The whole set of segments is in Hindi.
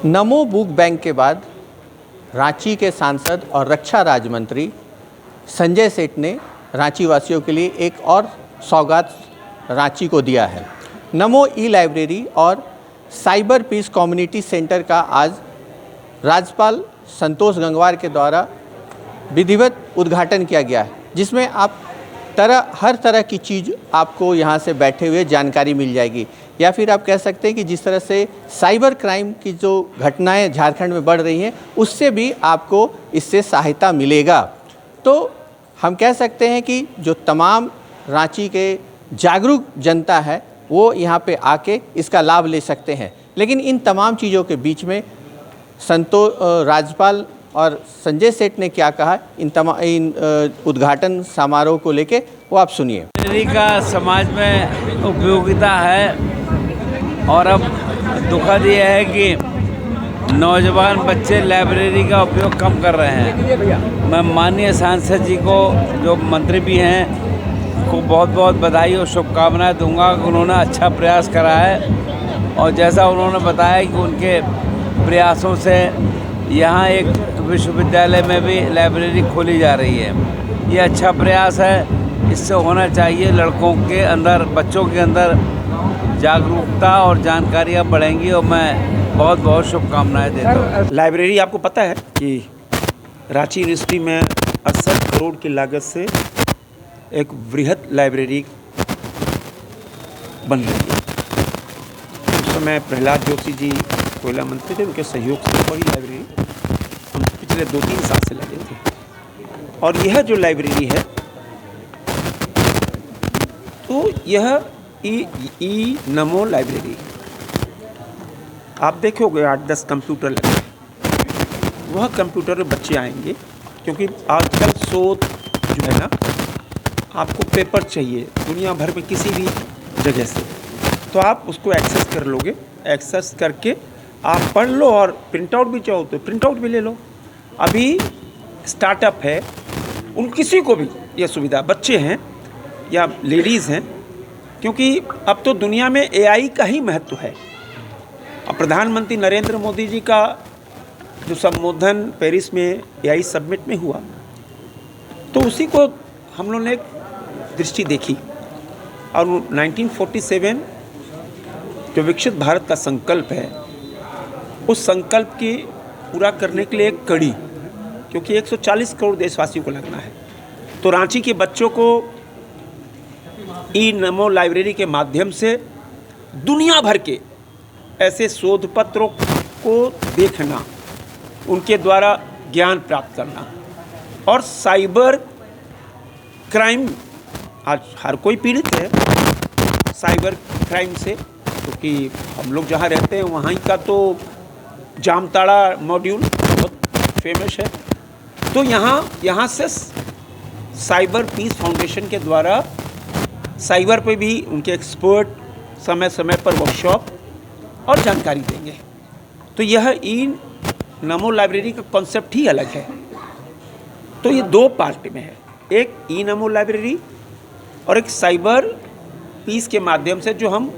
नमो बुक बैंक के बाद रांची के सांसद और रक्षा राज्य मंत्री संजय सेठ ने रांची वासियों के लिए एक और सौगात रांची को दिया है। नमो ई लाइब्रेरी और साइबर पीस कम्युनिटी सेंटर का आज राज्यपाल संतोष गंगवार के द्वारा विधिवत उद्घाटन किया गया है, जिसमें आप हर तरह की चीज़ आपको यहाँ से बैठे हुए जानकारी मिल जाएगी। या फिर आप कह सकते हैं कि जिस तरह से साइबर क्राइम की जो घटनाएं झारखंड में बढ़ रही हैं, उससे भी आपको इससे सहायता मिलेगा। तो हम कह सकते हैं कि जो तमाम रांची के जागरूक जनता है वो यहाँ पे आके इसका लाभ ले सकते हैं। लेकिन इन तमाम चीज़ों के बीच में राज्यपाल और संजय सेठ ने क्या कहा इन उद्घाटन समारोह को लेके, वो आप सुनिए। लाइब्रेरी का समाज में उपयोगिता है और अब दुखद ये है कि नौजवान बच्चे लाइब्रेरी का उपयोग कम कर रहे हैं। मैं माननीय सांसद जी को, जो मंत्री भी हैं, को बहुत बहुत बधाई और शुभकामनाएं दूंगा कि उन्होंने अच्छा प्रयास करा है। और जैसा उन्होंने बताया कि उनके प्रयासों से यहाँ एक विश्वविद्यालय में भी लाइब्रेरी खोली जा रही है। ये अच्छा प्रयास है, इससे होना चाहिए। लड़कों के अंदर, बच्चों के अंदर जागरूकता और जानकारियाँ बढ़ेंगी और मैं बहुत बहुत शुभकामनाएं देता हूँ। लाइब्रेरी, आपको पता है कि रांची यूनिवर्सिटी में 68 करोड़ की लागत से एक वृहद लाइब्रेरी बन रही है। उस समय प्रहलाद जोशी जी कोयला मंत्री थे, उनके सहयोग से वही लाइब्रेरी हम पिछले 2-3 साल से लगे थे। और यह जो लाइब्रेरी है, तो यह ई नमो लाइब्रेरी, आप देखोगे 8-10 कंप्यूटर लगे हैं। वह कंप्यूटर में बच्चे आएंगे, क्योंकि आजकल शोध जो है ना, आपको पेपर चाहिए दुनिया भर में किसी भी जगह से, तो आप उसको एक्सेस कर लोगे। एक्सेस करके आप पढ़ लो और प्रिंट आउट भी चाहो तो प्रिंट आउट भी ले लो। अभी स्टार्टअप है, उन किसी को भी यह सुविधा, बच्चे हैं या लेडीज़ हैं, क्योंकि अब तो दुनिया में एआई का ही महत्व है। अब प्रधानमंत्री नरेंद्र मोदी जी का जो संबोधन पेरिस में एआई समिट में हुआ, तो उसी को हम लोगों ने एक दृष्टि देखी। और 1947 जो विकसित भारत का संकल्प है, उस संकल्प की पूरा करने के लिए एक कड़ी, क्योंकि 140 करोड़ देशवासियों को लगना है, तो रांची के बच्चों को ई नमो लाइब्रेरी के माध्यम से दुनिया भर के ऐसे शोध पत्रों को देखना, उनके द्वारा ज्ञान प्राप्त करना। और साइबर क्राइम, आज हर कोई पीड़ित है साइबर क्राइम से, क्योंकि हम लोग जहाँ रहते हैं वहाँ का तो जामताड़ा मॉड्यूल बहुत फेमस है। तो यहाँ से साइबर पीस फाउंडेशन के द्वारा साइबर पे भी उनके एक्सपर्ट समय समय पर वर्कशॉप और जानकारी देंगे। तो यह ई नमो लाइब्रेरी का कॉन्सेप्ट ही अलग है। तो ये 2 पार्ट में है, एक ई नमो लाइब्रेरी और एक साइबर पीस के माध्यम से जो हम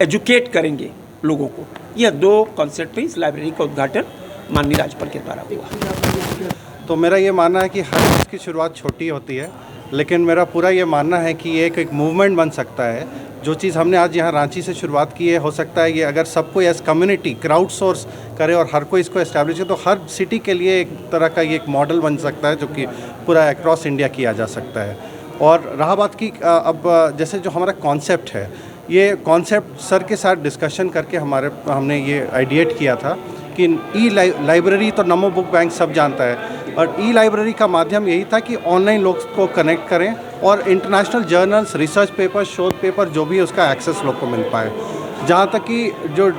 एजुकेट करेंगे लोगों को। यह 2 कॉन्सेप्ट में इस लाइब्रेरी का उद्घाटन माननीय राज्यपाल के द्वारा हुआ। तो मेरा ये मानना है कि हर चीज़ की शुरुआत छोटी होती है, लेकिन मेरा पूरा ये मानना है कि ये एक मूवमेंट बन सकता है। जो चीज़ हमने आज यहाँ रांची से शुरुआत की है, हो सकता है ये अगर सबको एज कम्युनिटी क्राउड सोर्स करे और हर कोई इसको एस्टैब्लिश करे, तो हर सिटी के लिए एक तरह का ये एक मॉडल बन सकता है, जो कि पूरा अक्रॉस इंडिया किया जा सकता है। और रहा बात की, अब जैसे जो हमारा कॉन्सेप्ट है, ये कॉन्सेप्ट सर के साथ डिस्कशन करके हमने ये आइडिएट किया था कि ई लाइब्रेरी तो नमो बुक बैंक सब जानता है, और ई लाइब्रेरी का माध्यम यही था कि ऑनलाइन लोग को कनेक्ट करें और इंटरनेशनल जर्नल्स, रिसर्च पेपर, शोध पेपर जो भी उसका एक्सेस लोग को मिल पाए। जहाँ तक कि जो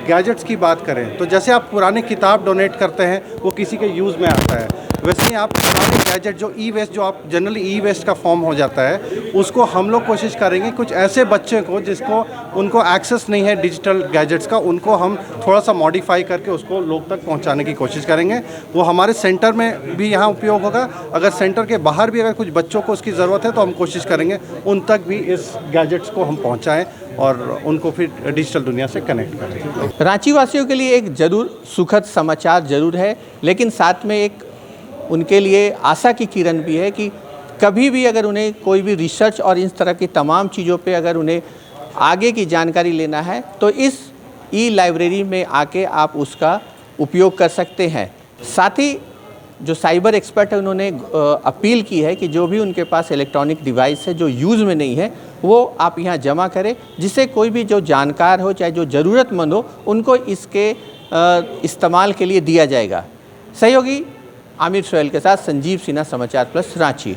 गैजेट्स की बात करें, तो जैसे आप पुराने किताब डोनेट करते हैं वो किसी के यूज़ में आता है, वैसे ही आप पुराने गैजेट जो ई वेस्ट, जो आप जनरली ई वेस्ट का फॉर्म हो जाता है, उसको हम लोग कोशिश करेंगे कुछ ऐसे बच्चे को जिसको उनको एक्सेस नहीं है डिजिटल गैजेट्स का, उनको हम थोड़ा सा मॉडिफाई करके उसको लोग तक पहुंचाने की कोशिश करेंगे। वो हमारे सेंटर में भी यहाँ उपयोग होगा, अगर सेंटर के बाहर भी अगर कुछ बच्चों को उसकी ज़रूरत है तो हम कोशिश करेंगे उन तक भी इस गैजेट्स को हम पहुँचाएँ और उनको फिर डिजिटल दुनिया से कनेक्ट करें। रांची वासियों के लिए एक ज़रूर सुखद समाचार ज़रूर है, लेकिन साथ में एक उनके लिए आशा की किरण भी है कि कभी भी अगर उन्हें कोई भी रिसर्च और इस तरह की तमाम चीज़ों पे अगर उन्हें आगे की जानकारी लेना है तो इस ई लाइब्रेरी में आके आप उसका उपयोग कर सकते हैं। साथ ही जो साइबर एक्सपर्ट है उन्होंने अपील की है कि जो भी उनके पास इलेक्ट्रॉनिक डिवाइस है जो यूज़ में नहीं है वो आप यहाँ जमा करें, जिससे कोई भी जो जानकार हो चाहे जो ज़रूरतमंद हो उनको इसके इस्तेमाल के लिए दिया जाएगा। सहयोगी आमिर सोहेल के साथ संजीव सिन्हा, समाचार प्लस, रांची।